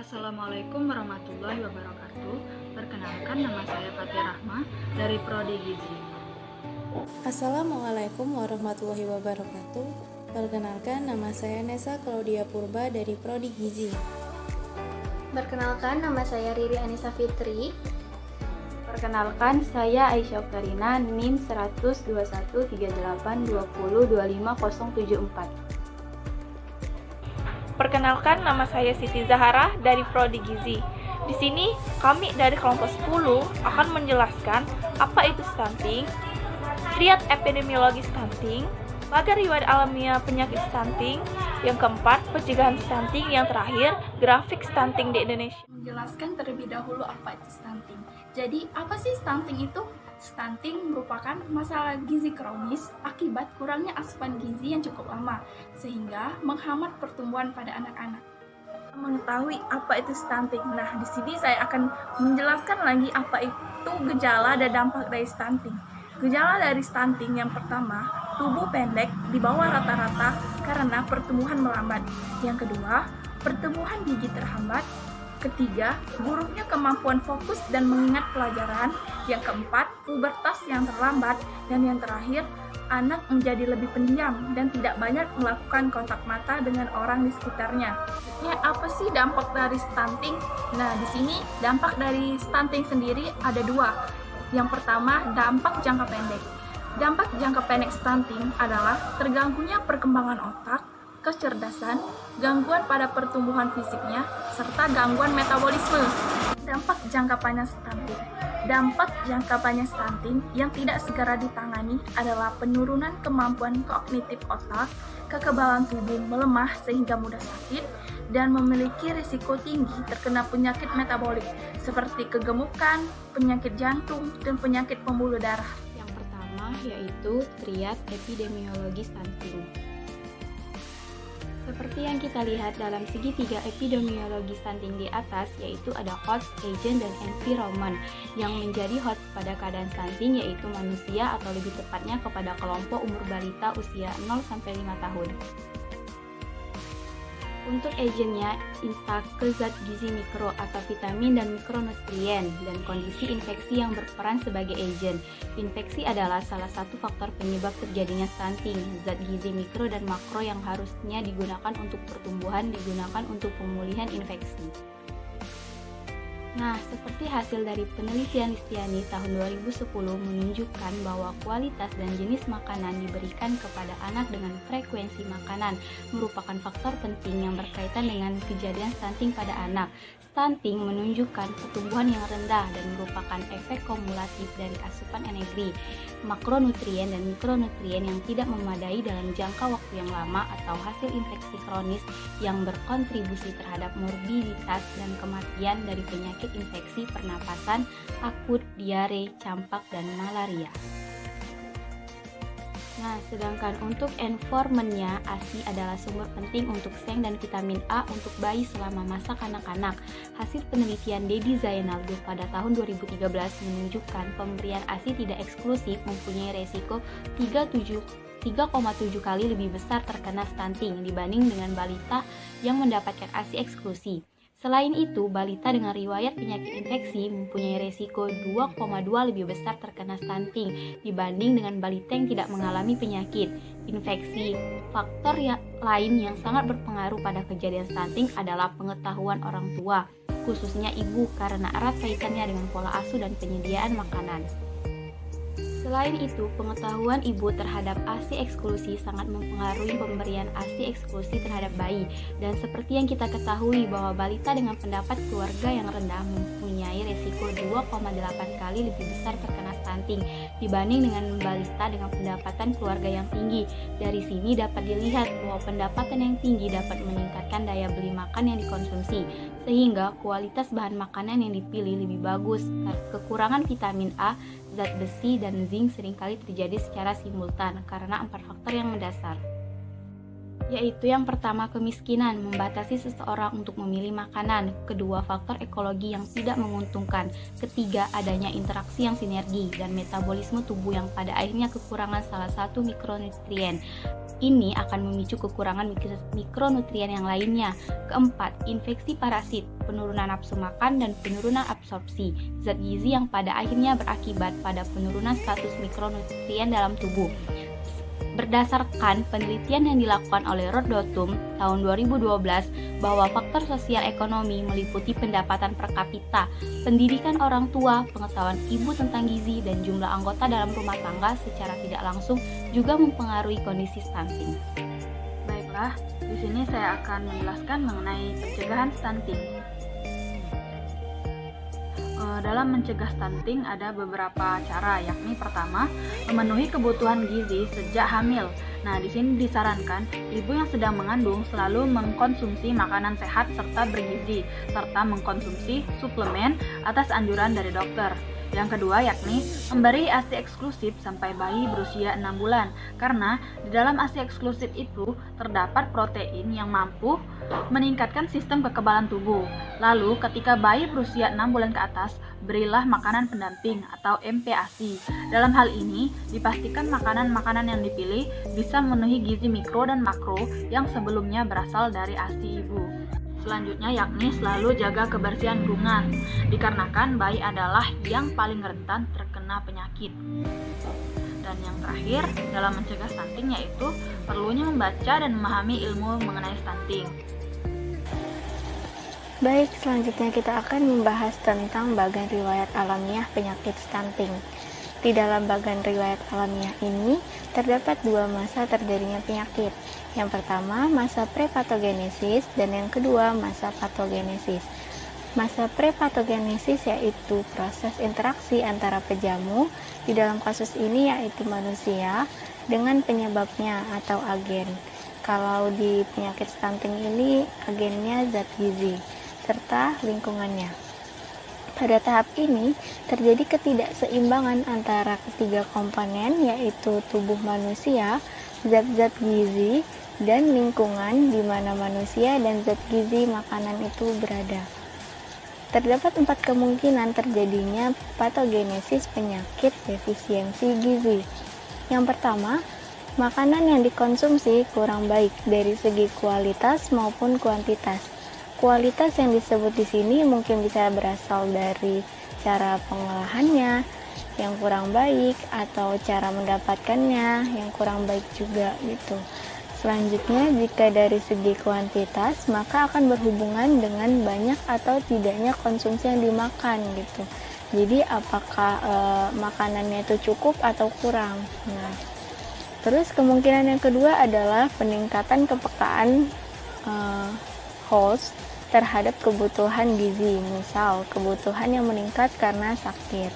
Assalamualaikum warahmatullahi wabarakatuh. Perkenalkan, nama saya Fatia Rahma dari Prodi Gizi. Assalamualaikum warahmatullahi wabarakatuh. Perkenalkan, nama saya Nesa Claudia Purba dari Prodi Gizi. Perkenalkan, nama saya Riri Anissa Fitri. Perkenalkan, saya Aisyah Karina, NIM 1213820250074. Perkenalkan, nama saya Siti Zahara dari Prodi Gizi. Di sini, kami dari kelompok 10 akan menjelaskan apa itu stunting, triad epidemiologi stunting, pagar riwayat alamiah penyakit stunting, yang keempat, pencegahan stunting, yang terakhir, grafik stunting di Indonesia. Menjelaskan terlebih dahulu apa itu stunting. Jadi, apa sih stunting itu? Stunting merupakan masalah gizi kronis akibat kurangnya asupan gizi yang cukup lama, sehingga menghambat pertumbuhan pada anak-anak. Mengetahui apa itu stunting. Nah, di sini saya akan menjelaskan lagi apa itu gejala dan dampak dari stunting. Gejala dari stunting yang pertama, tubuh pendek di bawah rata-rata karena pertumbuhan melambat. Yang kedua, pertumbuhan gigi terhambat. Ketiga, buruknya kemampuan fokus dan mengingat pelajaran. Yang keempat, pubertas yang terlambat. Dan yang terakhir, anak menjadi lebih pendiam dan tidak banyak melakukan kontak mata dengan orang di sekitarnya. Ya, apa sih dampak dari stunting? Nah, di sini dampak dari stunting sendiri ada dua. Yang pertama, dampak jangka pendek. Dampak jangka pendek stunting adalah terganggunya perkembangan otak, kecerdasan, gangguan pada pertumbuhan fisiknya, serta gangguan metabolisme. Dampak jangka panjang stunting. Dampak jangka panjang stunting yang tidak segera ditangani adalah penurunan kemampuan kognitif otak, kekebalan tubuh melemah sehingga mudah sakit, dan memiliki risiko tinggi terkena penyakit metabolik seperti kegemukan, penyakit jantung, dan penyakit pembuluh darah. Yang pertama yaitu triad epidemiologi stunting. Seperti yang kita lihat dalam segitiga epidemiologi stunting di atas, yaitu ada host, agent, dan environment. Yang menjadi host pada keadaan stunting yaitu manusia, atau lebih tepatnya kepada kelompok umur balita usia 0-5 tahun. Untuk agentnya, intake zat gizi mikro atau vitamin dan mikronutrien, dan kondisi infeksi yang berperan sebagai agent. Infeksi adalah salah satu faktor penyebab terjadinya stunting. Zat gizi mikro dan makro yang harusnya digunakan untuk pertumbuhan digunakan untuk pemulihan infeksi. Nah, seperti hasil dari penelitian Listiani tahun 2010 menunjukkan bahwa kualitas dan jenis makanan diberikan kepada anak dengan frekuensi makanan merupakan faktor penting yang berkaitan dengan kejadian stunting pada anak. Stunting menunjukkan pertumbuhan yang rendah dan merupakan efek kumulatif dari asupan energi, makronutrien dan mikronutrien yang tidak memadai dalam jangka waktu yang lama, atau hasil infeksi kronis yang berkontribusi terhadap morbiditas dan kematian dari penyakit infeksi pernapasan akut, diare, campak, dan malaria. Nah, sedangkan untuk environment-nya, ASI adalah sumber penting untuk seng dan vitamin A untuk bayi selama masa kanak-kanak. Hasil penelitian Dedi Zainal pada tahun 2013 menunjukkan pemberian ASI tidak eksklusif mempunyai resiko 3,7 kali lebih besar terkena stunting dibanding dengan balita yang mendapatkan ASI eksklusif. Selain itu, balita dengan riwayat penyakit infeksi mempunyai resiko 2,2 lebih besar terkena stunting dibanding dengan balita yang tidak mengalami penyakit infeksi. Faktor lain yang sangat berpengaruh pada kejadian stunting adalah pengetahuan orang tua, khususnya ibu, karena erat kaitannya dengan pola asuh dan penyediaan makanan. Selain itu, pengetahuan ibu terhadap ASI eksklusi sangat mempengaruhi pemberian ASI eksklusi terhadap bayi. Dan seperti yang kita ketahui bahwa balita dengan pendapat keluarga yang rendah mempunyai resiko 2,8 kali lebih besar terkena stunting dibanding dengan balita dengan pendapatan keluarga yang tinggi. Dari sini dapat dilihat bahwa pendapatan yang tinggi dapat meningkatkan daya beli makan yang dikonsumsi, sehingga kualitas bahan makanan yang dipilih lebih bagus. Kekurangan vitamin A, zat besi, dan zinc seringkali terjadi secara simultan karena 4 faktor yang mendasar, yaitu yang pertama, kemiskinan membatasi seseorang untuk memilih makanan. Kedua, faktor ekologi yang tidak menguntungkan. Ketiga, adanya interaksi yang sinergi dan metabolisme tubuh yang pada akhirnya kekurangan salah satu mikronutrien. ini akan memicu kekurangan mikronutrien yang lainnya. Keempat, infeksi parasit, penurunan nafsu makan dan penurunan absorpsi zat gizi yang pada akhirnya berakibat pada penurunan status mikronutrien dalam tubuh. Berdasarkan penelitian yang dilakukan oleh Rodotum tahun 2012 bahwa faktor sosial ekonomi meliputi pendapatan per kapita, pendidikan orang tua, pengetahuan ibu tentang gizi, dan jumlah anggota dalam rumah tangga secara tidak langsung juga mempengaruhi kondisi stunting. Baiklah, di sini saya akan menjelaskan mengenai pencegahan stunting. Dalam mencegah stunting ada beberapa cara, yakni pertama, memenuhi kebutuhan gizi sejak hamil. Nah, di sini disarankan ibu yang sedang mengandung selalu mengkonsumsi makanan sehat serta bergizi, serta mengkonsumsi suplemen atas anjuran dari dokter. Yang kedua yakni memberi ASI eksklusif sampai bayi berusia 6 bulan, karena di dalam ASI eksklusif itu terdapat protein yang mampu meningkatkan sistem kekebalan tubuh. Lalu ketika bayi berusia 6 bulan ke atas, berilah makanan pendamping atau MPASI. Dalam hal ini, dipastikan makanan-makanan yang dipilih bisa memenuhi gizi mikro dan makro yang sebelumnya berasal dari ASI ibu. Selanjutnya yakni selalu jaga kebersihan lingkungan, dikarenakan bayi adalah yang paling rentan terkena penyakit. Dan yang terakhir dalam mencegah stunting yaitu perlunya membaca dan memahami ilmu mengenai stunting. Baik, selanjutnya kita akan membahas tentang bagan riwayat alamiah penyakit stunting. Di dalam bagan riwayat alamiah ini terdapat dua masa terjadinya penyakit. Yang pertama, masa prepatogenesis, dan yang kedua, masa patogenesis. Masa prepatogenesis yaitu proses interaksi antara pejamu, di dalam kasus ini yaitu manusia, dengan penyebabnya atau agen. Kalau di penyakit stunting ini, agennya zat gizi, serta lingkungannya. Pada tahap ini, terjadi ketidakseimbangan antara ketiga komponen, yaitu tubuh manusia, zat-zat gizi, dan lingkungan di mana manusia dan zat gizi makanan itu berada. Terdapat 4 kemungkinan terjadinya patogenesis penyakit defisiensi gizi. Yang pertama, makanan yang dikonsumsi kurang baik dari segi kualitas maupun kuantitas. Kualitas yang disebut di sini mungkin bisa berasal dari cara pengolahannya yang kurang baik atau cara mendapatkannya yang kurang baik juga gitu. Selanjutnya, jika dari segi kuantitas, maka akan berhubungan dengan banyak atau tidaknya konsumsi yang dimakan gitu. Jadi apakah makanannya itu cukup atau kurang. Nah, terus kemungkinan yang kedua adalah peningkatan kepekaan host terhadap kebutuhan gizi, misal kebutuhan yang meningkat karena sakit.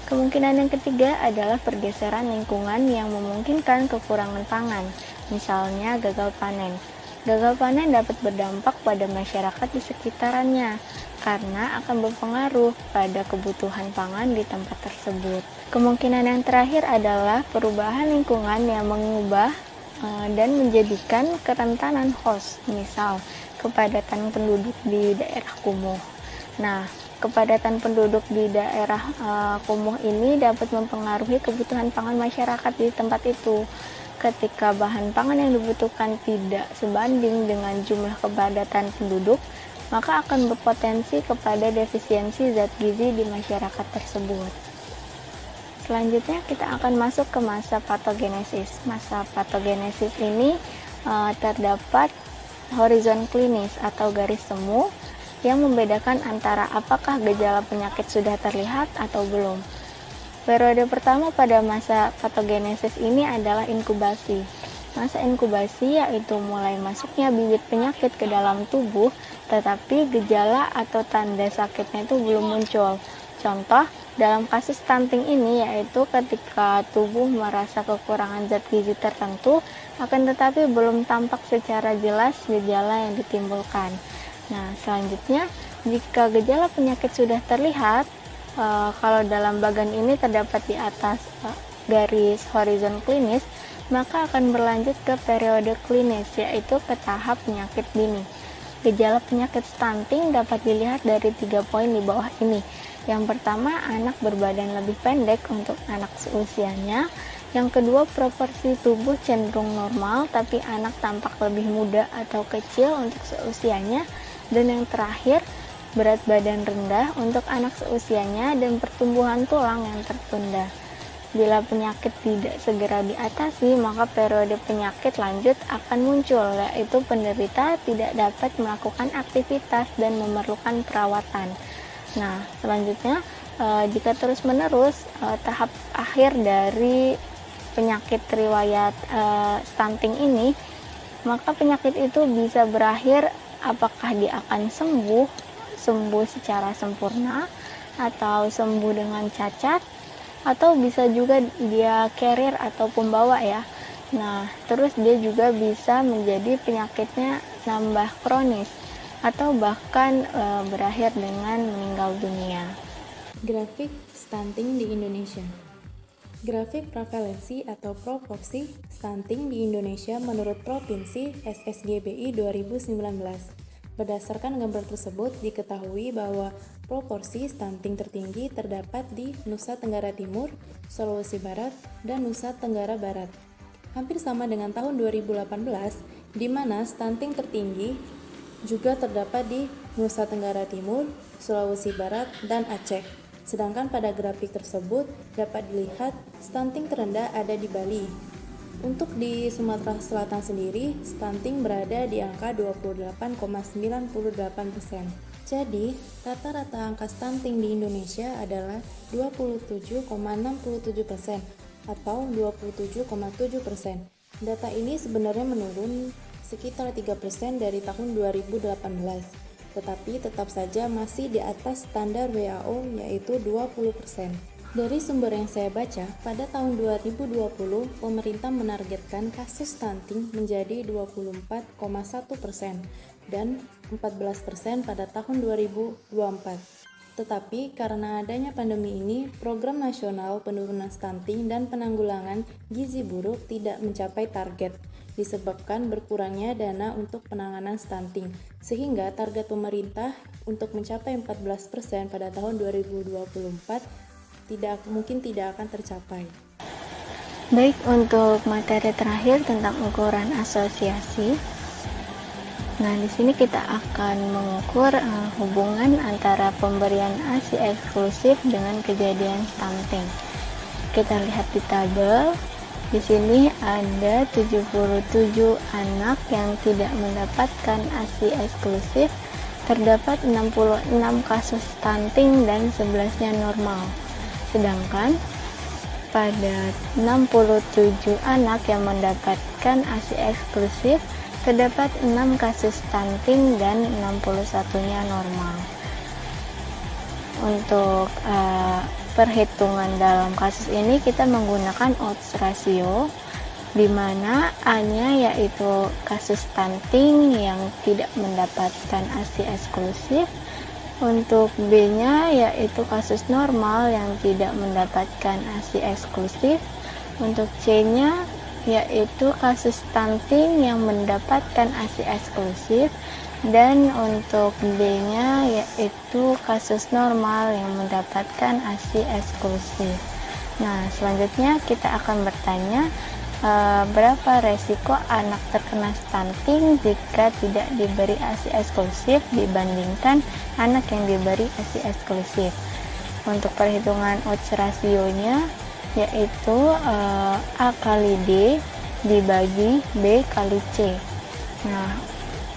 Kemungkinan yang ketiga adalah pergeseran lingkungan yang memungkinkan kekurangan pangan, misalnya gagal panen. Gagal panen dapat berdampak pada masyarakat di sekitarannya, karena akan berpengaruh pada kebutuhan pangan di tempat tersebut. Kemungkinan yang terakhir adalah perubahan lingkungan yang mengubah dan menjadikan kerentanan host, misal kepadatan penduduk di daerah kumuh. Nah, kepadatan penduduk di daerah kumuh ini dapat mempengaruhi kebutuhan pangan masyarakat di tempat itu. Ketika bahan pangan yang dibutuhkan tidak sebanding dengan jumlah kepadatan penduduk, maka akan berpotensi kepada defisiensi zat gizi di masyarakat tersebut. Selanjutnya kita akan masuk ke masa patogenesis. Masa patogenesis ini terdapat horizon klinis atau garis semu yang membedakan antara apakah gejala penyakit sudah terlihat atau belum. Periode pertama pada masa patogenesis ini adalah inkubasi. Masa inkubasi yaitu mulai masuknya bibit penyakit ke dalam tubuh, tetapi gejala atau tanda sakitnya itu belum muncul. Contoh, dalam kasus stunting ini yaitu ketika tubuh merasa kekurangan zat gizi tertentu, akan tetapi belum tampak secara jelas gejala yang ditimbulkan. Nah, selanjutnya, jika gejala penyakit sudah terlihat, kalau dalam bagan ini terdapat di atas garis horizon klinis, maka akan berlanjut ke periode klinis, yaitu ke tahap penyakit dini. Gejala penyakit stunting dapat dilihat dari 3 poin di bawah ini. Yang pertama, anak berbadan lebih pendek untuk anak seusianya. Yang kedua, proporsi tubuh cenderung normal, tapi anak tampak lebih muda atau kecil untuk seusianya. Dan yang terakhir, berat badan rendah untuk anak seusianya dan pertumbuhan tulang yang tertunda. Bila penyakit tidak segera diatasi, maka periode penyakit lanjut akan muncul, yaitu penderita tidak dapat melakukan aktivitas dan memerlukan perawatan. Nah, selanjutnya, jika terus-menerus, tahap akhir dari penyakit riwayat stunting ini, maka penyakit itu bisa berakhir apakah dia akan sembuh secara sempurna atau sembuh dengan cacat, atau bisa juga dia carrier atau pembawa ya. Nah, terus dia juga bisa menjadi penyakitnya nambah kronis atau bahkan berakhir dengan meninggal dunia. Grafik stunting di Indonesia. Grafik prevalensi atau proporsi stunting di Indonesia menurut Provinsi SSGBI 2019. Berdasarkan gambar tersebut, diketahui bahwa proporsi stunting tertinggi terdapat di Nusa Tenggara Timur, Sulawesi Barat, dan Nusa Tenggara Barat. Hampir sama dengan tahun 2018, di mana stunting tertinggi juga terdapat di Nusa Tenggara Timur, Sulawesi Barat, dan Aceh. Sedangkan pada grafik tersebut dapat dilihat stunting terendah ada di Bali. Untuk di Sumatera Selatan sendiri, stunting berada di angka 28,98%. Jadi, rata-rata angka stunting di Indonesia adalah 27,67% atau 27,7%. Data ini sebenarnya menurun sekitar 3% dari tahun 2018. Tetapi tetap saja masih di atas standar WHO yaitu 20%. Dari sumber yang saya baca, pada tahun 2020 pemerintah menargetkan kasus stunting menjadi 24,1% dan 14% pada tahun 2024. Tetapi karena adanya pandemi ini, program nasional penurunan stunting dan penanggulangan gizi buruk tidak mencapai target, disebabkan berkurangnya dana untuk penanganan stunting, sehingga target pemerintah untuk mencapai 14% pada tahun 2024 tidak akan tercapai. Baik, untuk materi terakhir tentang ukuran asosiasi. Nah, di sini kita akan mengukur hubungan antara pemberian ASI eksklusif dengan kejadian stunting. Kita lihat di tabel. Di sini ada 77 anak yang tidak mendapatkan ASI eksklusif, terdapat 66 kasus stunting dan 11-nya normal. Sedangkan pada 67 anak yang mendapatkan ASI eksklusif, terdapat 6 kasus stunting dan 61-nya normal. Untuk perhitungan dalam kasus ini kita menggunakan odds ratio, di mana A-nya yaitu kasus stunting yang tidak mendapatkan ASI eksklusif, untuk B-nya yaitu kasus normal yang tidak mendapatkan ASI eksklusif, untuk C-nya yaitu kasus stunting yang mendapatkan ASI eksklusif, dan untuk D-nya yaitu kasus normal yang mendapatkan ASI eksklusif. Nah, selanjutnya kita akan bertanya berapa resiko anak terkena stunting jika tidak diberi ASI eksklusif dibandingkan anak yang diberi ASI eksklusif. Untuk perhitungan odds rasionya yaitu A kali D dibagi B kali C. Nah,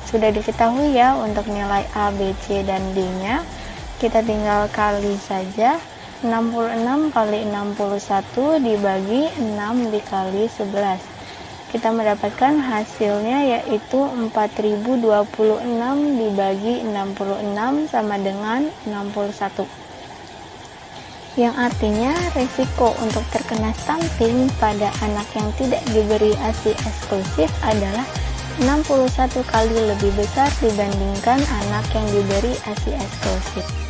sudah diketahui ya untuk nilai A, B, C, dan D-nya. Kita tinggal kali saja. 66 kali 61 dibagi 6 dikali 11. Kita mendapatkan hasilnya yaitu 4026 dibagi 66 sama dengan 61. Yang artinya resiko untuk terkena stunting pada anak yang tidak diberi ASI eksklusif adalah 61 kali lebih besar dibandingkan anak yang diberi ASI eksklusif.